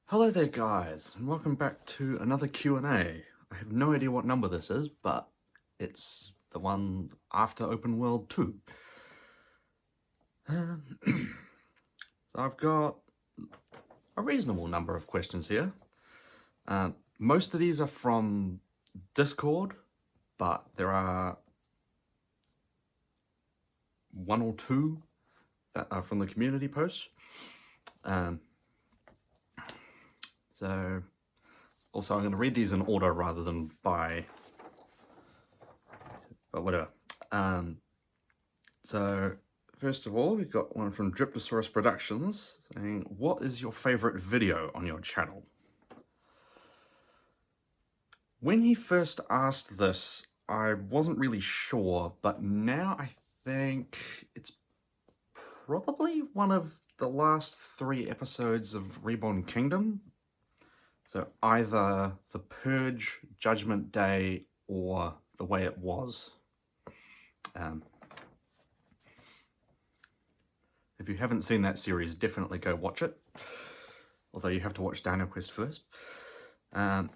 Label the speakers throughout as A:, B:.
A: Hello there guys, and welcome back to another Q&A. I have no idea what number this is, but it's the one after Open World 2. So I've got a reasonable number of questions here. Most of these are from Discord, but there are one or two that are from the community post. So also I'm going to read these in order rather than by, but whatever. So first of all, we've got one from Dryptosaurus Productions saying, what is your favorite video on your channel? When he first asked this, I wasn't really sure, but now I think it's probably one of the last 3 episodes of Reborn Kingdom. So either The Purge, Judgment Day, or The Way It Was. If you haven't seen that series, definitely go watch it. Although you have to watch Dino Quest first. And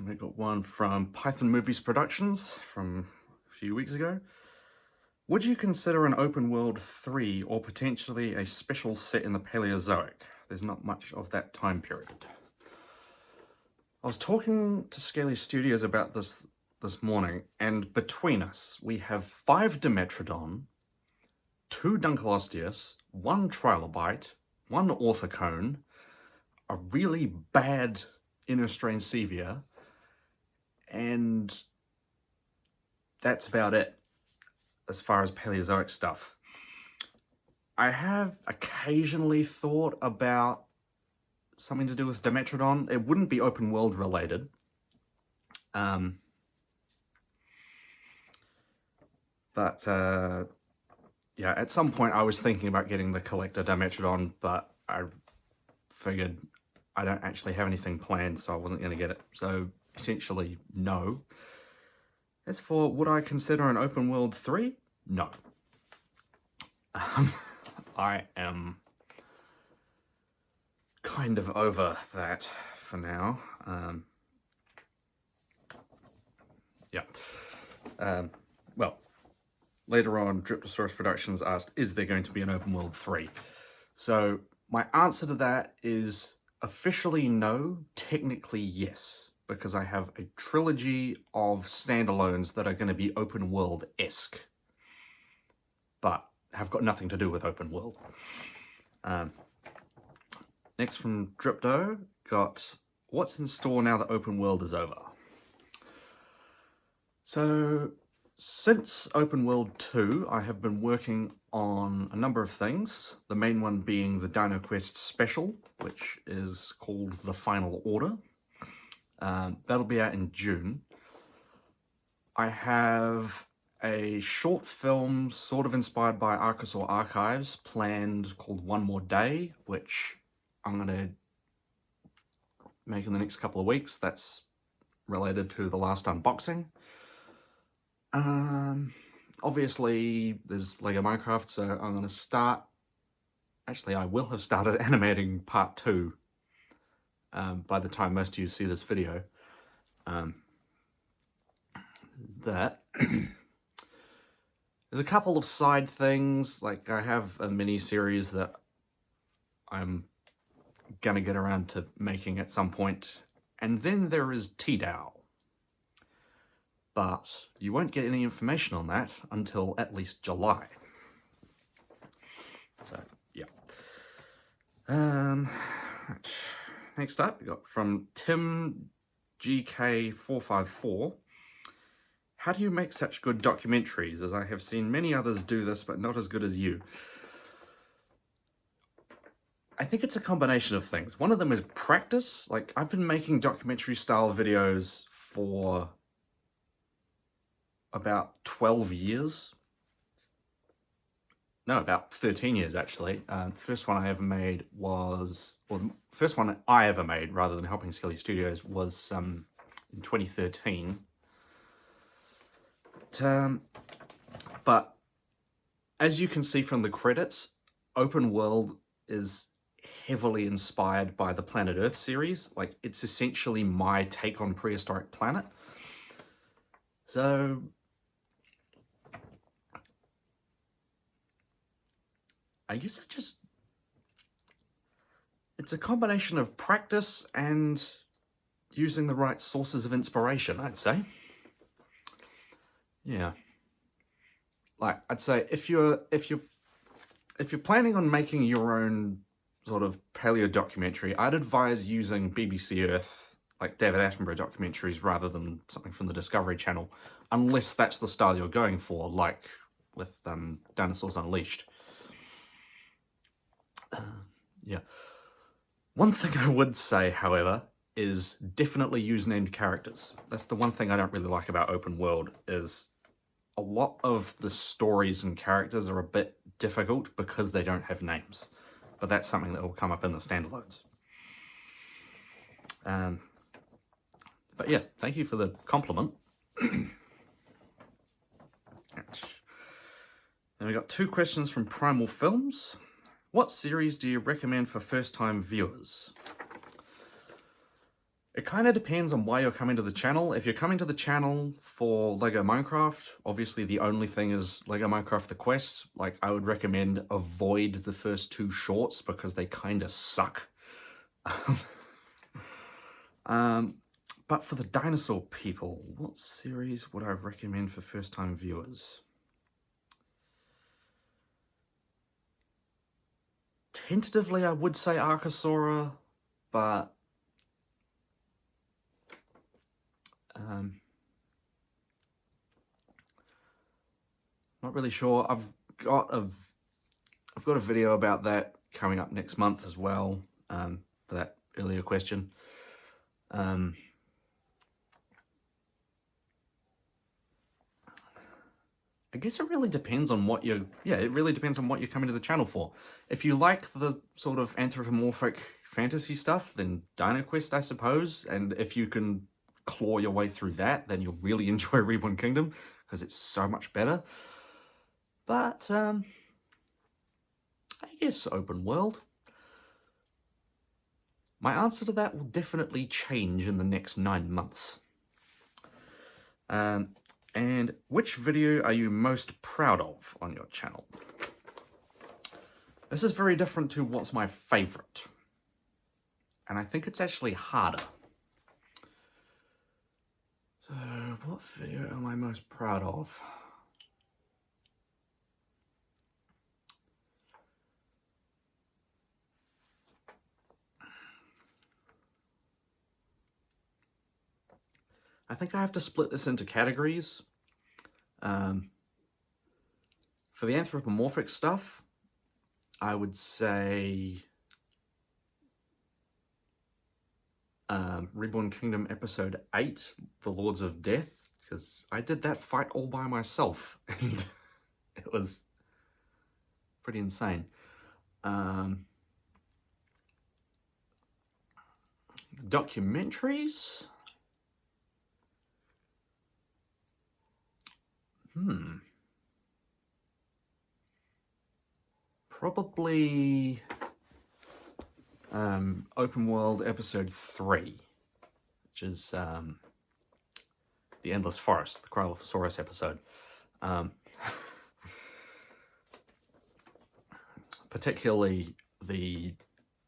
A: we got one from Python Movies Productions from a few weeks ago. Would you consider an open world 3 or potentially a special set in the Paleozoic? There's not much of that time period. I was talking to Scaly Studios about this morning, and between us, we have 5 Dimetrodon, 2 Dunkleosteus, 1 Trilobite, 1 Orthocone, a really bad Innerstrain Sevia, and that's about it as far as Paleozoic stuff. I have occasionally thought about something to do with Dimetrodon. It wouldn't be open world related. Yeah, at some point I was thinking about getting the collector Dimetrodon, but I figured I don't actually have anything planned, so I wasn't going to get it. So essentially, no. As for would I consider an open world 3? No. I am kind of over that for now. Well, later on, Dryptosaurus Productions asked, is there going to be an open world 3? So my answer to that is officially no, technically yes, because I have a trilogy of standalones that are going to be open world-esque, but have got nothing to do with open world. Next from Drypto, got what's in store now that open world is over? So since Open World 2, I have been working on a number of things, the main one being the Dino Quest special, which is called The Final Order. That'll be out in June. I have a short film sort of inspired by Archosaur Archives planned called One More Day, which I'm going to make in the next couple of weeks. That's related to the last unboxing. Obviously there's Lego Minecraft, so I'm going to start, actually I will have started animating part 2 by the time most of you see this video. There's a couple of side things, like I have a mini series that I'm gonna get around to making at some point, and then there is TDAO. But you won't get any information on that until at least July. So, yeah. Next up, we got from Tim GK454. How do you make such good documentaries, as I have seen many others do this, but not as good as you? I think it's a combination of things. One of them is practice. Like, I've been making documentary-style videos for about 12 years. No, about 13 years, actually. The first one I ever made was, or the first one I ever made, rather than helping Scaly Studios, was in 2013. But as you can see from the credits, open world is heavily inspired by the Planet Earth series. Like, it's essentially my take on Prehistoric Planet. So I guess it's a combination of practice and using the right sources of inspiration, I'd say. Yeah. Like, I'd say if you're planning on making your own sort of paleo documentary, I'd advise using BBC Earth, like David Attenborough documentaries, rather than something from the Discovery Channel, unless that's the style you're going for, like with Dinosaurs Unleashed. Yeah. One thing I would say, however, is definitely use named characters. That's the one thing I don't really like about open world, is a lot of the stories and characters are a bit difficult because they don't have names. But that's something that will come up in the standalones. But yeah, thank you for the compliment. And we got 2 questions from Primal Films. What series do you recommend for first-time viewers? It kind of depends on why you're coming to the channel. If you're coming to the channel for LEGO Minecraft, obviously the only thing is LEGO Minecraft The Quest. Like, I would recommend avoid the first 2 shorts because they kind of suck. But for the dinosaur people, what series would I recommend for first-time viewers? Tentatively, I would say Archosaura, but not really sure. I've got a video about that coming up next month as well, for that earlier question. I guess it really depends on what it really depends on what you're coming to the channel for. If you like the sort of anthropomorphic fantasy stuff, then Dino Quest, I suppose. And if you can claw your way through that, then you'll really enjoy Reborn Kingdom, because it's so much better. But, I guess open world. My answer to that will definitely change in the next 9 months. And which video are you most proud of on your channel? This is very different to what's my favorite. And I think it's actually harder. So, what video am I most proud of? I think I have to split this into categories. For the anthropomorphic stuff, I would say Reborn Kingdom Episode 8, The Lords of Death, because I did that fight all by myself, and it was pretty insane. The documentaries? Probably Open World Episode 3, which is The Endless Forest, the Cryolophosaurus episode. Particularly the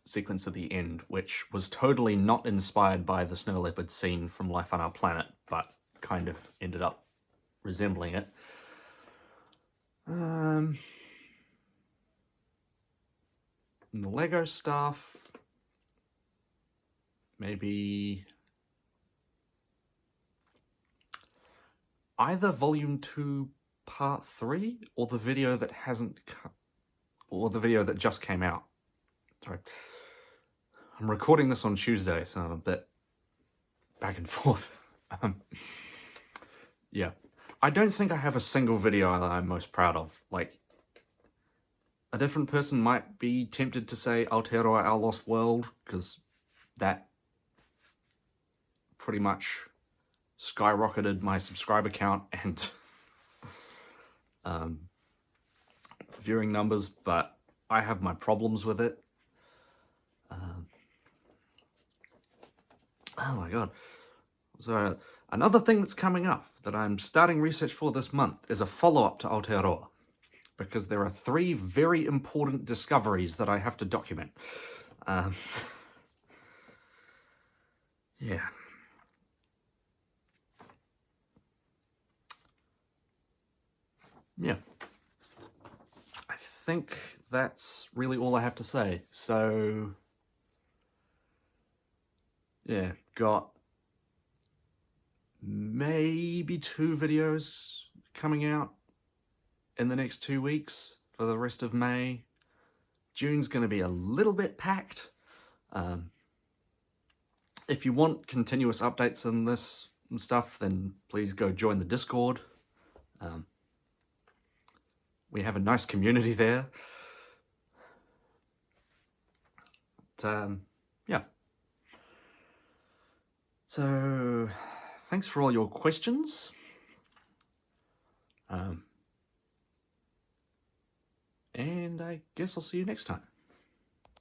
A: sequence at the end, which was totally not inspired by the snow leopard scene from Life on Our Planet, but kind of ended up resembling it. The Lego stuff, maybe either Volume 2 Part 3 or the video that the video that just came out. Sorry. I'm recording this on Tuesday, so I'm a bit back and forth. Yeah. I don't think I have a single video that I'm most proud of. Like, a different person might be tempted to say Aotearoa Our Lost World, because that pretty much skyrocketed my subscriber count and viewing numbers, but I have my problems with it. Oh my god. So, another thing that's coming up that I'm starting research for this month is a follow-up to Aotearoa, because there are 3 very important discoveries that I have to document. Yeah. Yeah. I think that's really all I have to say. So, yeah, got maybe 2 videos coming out in the next 2 weeks for the rest of May. June's going to be a little bit packed. If you want continuous updates on this and stuff, then please go join the Discord. We have a nice community there. Yeah. So, thanks for all your questions. And I guess I'll see you next time.